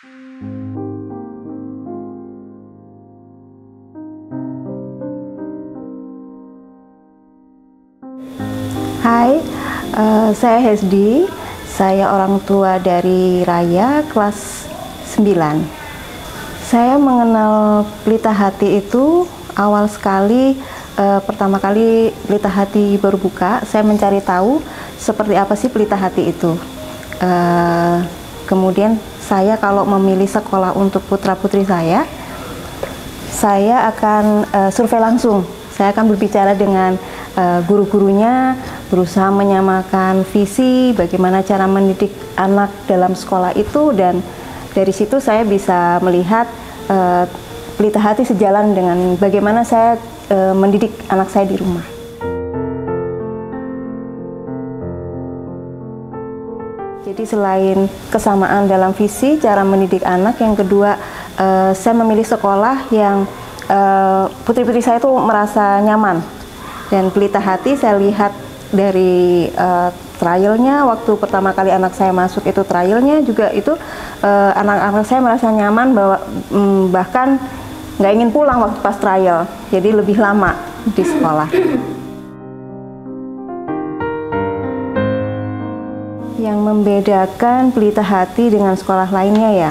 Hai, saya Hesdi, saya orang tua dari Raya kelas 9. Saya mengenal Pelita Hati itu awal sekali, pertama kali Pelita Hati baru buka, saya mencari tahu seperti apa sih Pelita Hati itu. Kemudian saya kalau memilih sekolah untuk putra-putri saya akan survei langsung. Saya akan berbicara dengan guru-gurunya, berusaha menyamakan visi bagaimana cara mendidik anak dalam sekolah itu, dan dari situ saya bisa melihat Pelita Hati sejalan dengan bagaimana saya mendidik anak saya di rumah. Jadi selain kesamaan dalam visi cara mendidik anak, yang kedua saya memilih sekolah yang putri-putri saya itu merasa nyaman. Dan Pelita Hati saya lihat dari trialnya, waktu pertama kali anak saya masuk itu trialnya juga itu anak-anak saya merasa nyaman, bahwa bahkan nggak ingin pulang waktu pas trial, jadi lebih lama di sekolah. Yang membedakan Pelita Hati dengan sekolah lainnya ya,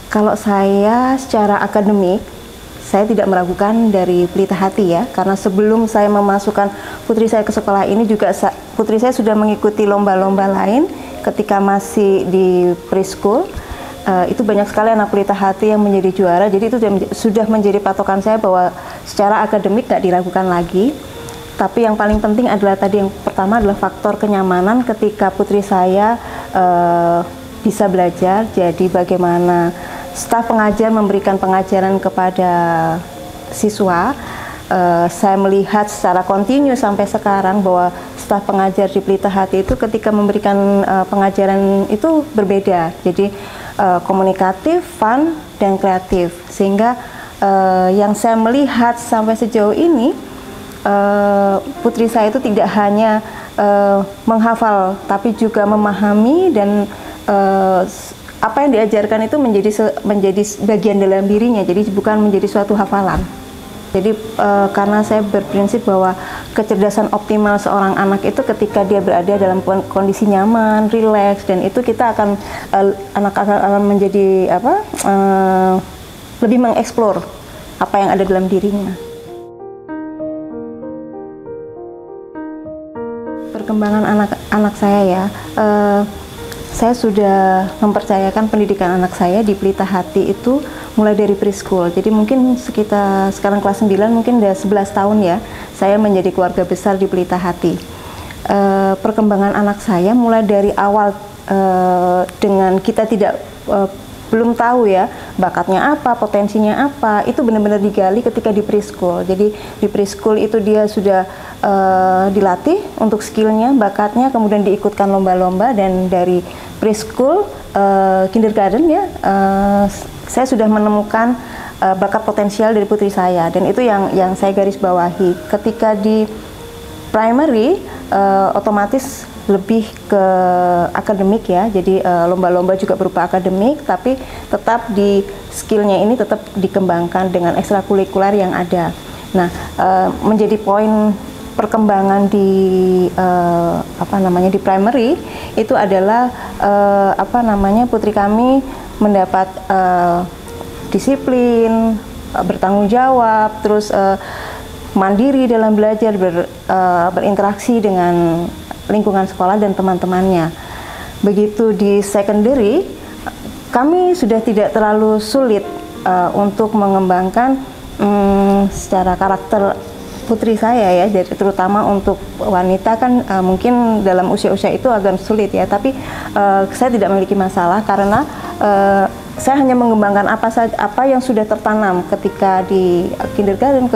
kalau saya secara akademik, saya tidak meragukan dari Pelita Hati ya, karena sebelum saya memasukkan putri saya ke sekolah ini juga putri saya sudah mengikuti lomba-lomba lain ketika masih di preschool. Itu banyak sekali anak Pelita Hati yang menjadi juara, jadi itu sudah menjadi patokan saya bahwa secara akademik nggak diragukan lagi. Tapi yang paling penting adalah tadi, yang pertama adalah faktor kenyamanan ketika putri saya bisa belajar. Jadi bagaimana staf pengajar memberikan pengajaran kepada siswa. Saya melihat secara kontinu sampai sekarang bahwa staf pengajar di Pelita Hati itu ketika memberikan pengajaran itu berbeda. Jadi komunikatif, fun, dan kreatif. Sehingga yang saya melihat sampai sejauh ini, putri saya itu tidak hanya menghafal, tapi juga memahami, dan apa yang diajarkan itu menjadi bagian dalam dirinya, jadi bukan menjadi suatu hafalan. Jadi karena saya berprinsip bahwa kecerdasan optimal seorang anak itu ketika dia berada dalam kondisi nyaman, rileks, dan itu kita akan anak akan menjadi lebih mengeksplor apa yang ada dalam dirinya. Perkembangan anak saya ya. Saya sudah mempercayakan pendidikan anak saya di Pelita Hati itu mulai dari preschool. Jadi mungkin sekitar sekarang kelas 9, mungkin udah 11 tahun ya, saya menjadi keluarga besar di Pelita Hati. Perkembangan anak saya mulai dari awal, dengan kita belum tahu ya bakatnya apa, potensinya apa, itu benar-benar digali ketika di preschool. Jadi di preschool itu dia sudah dilatih untuk skillnya, bakatnya, kemudian diikutkan lomba-lomba, dan dari preschool, kindergarten ya, saya sudah menemukan bakat potensial dari putri saya, dan itu yang saya garis bawahi. Ketika di primary, otomatis lebih ke akademik ya, jadi lomba-lomba juga berupa akademik, tapi tetap di skillnya ini tetap dikembangkan dengan ekstrakurikuler yang ada. Nah, menjadi poin perkembangan di di primary itu adalah putri kami mendapat disiplin, bertanggung jawab, terus mandiri dalam belajar, berinteraksi dengan lingkungan sekolah dan teman-temannya. Begitu di secondary, kami sudah tidak terlalu sulit untuk mengembangkan secara karakter putri saya ya, terutama untuk wanita kan mungkin dalam usia-usia itu agak sulit ya, tapi saya tidak memiliki masalah karena saya hanya mengembangkan apa yang sudah tertanam ketika di kindergarten,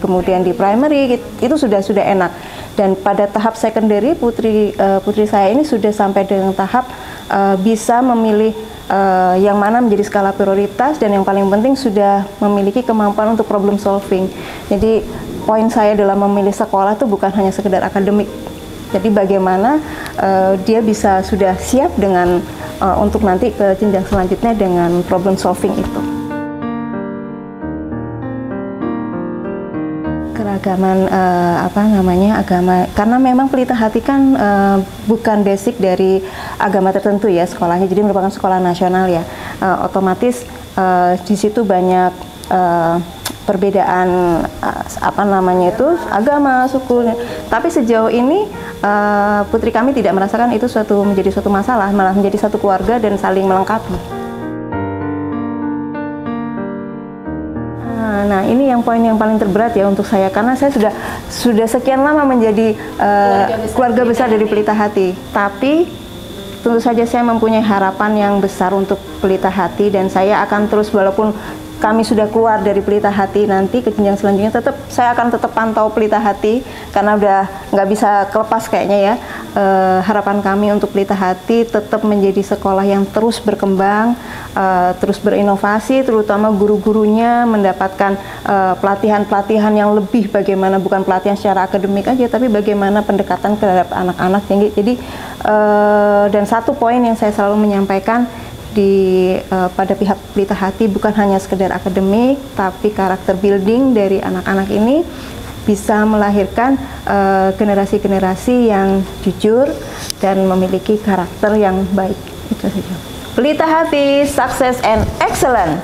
kemudian di primary, itu sudah enak. Dan pada tahap secondary, putri saya ini sudah sampai dengan tahap bisa memilih yang mana menjadi skala prioritas, dan yang paling penting sudah memiliki kemampuan untuk problem solving. Jadi poin saya dalam memilih sekolah itu bukan hanya sekedar akademik. Jadi bagaimana dia bisa sudah siap dengan untuk nanti ke jenjang selanjutnya dengan problem solving itu. Keragaman agama, karena memang Pelita Hati kan bukan basic dari agama tertentu ya sekolahnya, jadi merupakan sekolah nasional ya, otomatis di situ banyak perbedaan agama, suku. Tapi sejauh ini putri kami tidak merasakan itu menjadi suatu masalah, malah menjadi satu keluarga dan saling melengkapi. Nah, ini yang poin yang paling terberat ya untuk saya, karena saya sudah sekian lama menjadi keluarga besar dari Pelita Hati. Tapi tentu saja saya mempunyai harapan yang besar untuk Pelita Hati, dan saya akan terus, walaupun kami sudah keluar dari Pelita Hati, nanti ke jenjang selanjutnya saya akan tetap pantau Pelita Hati, karena udah nggak bisa kelepas kayaknya ya. Harapan kami untuk Pelita Hati tetap menjadi sekolah yang terus berkembang, terus berinovasi, terutama guru-gurunya mendapatkan pelatihan-pelatihan yang lebih, bagaimana bukan pelatihan secara akademik aja, tapi bagaimana pendekatan terhadap anak-anak. Jadi dan satu poin yang saya selalu menyampaikan pada pihak Pelita Hati, bukan hanya sekedar akademik, tapi karakter building dari anak-anak ini bisa melahirkan generasi-generasi yang jujur dan memiliki karakter yang baik. Itu saja. Pelita Hati, success and excellent.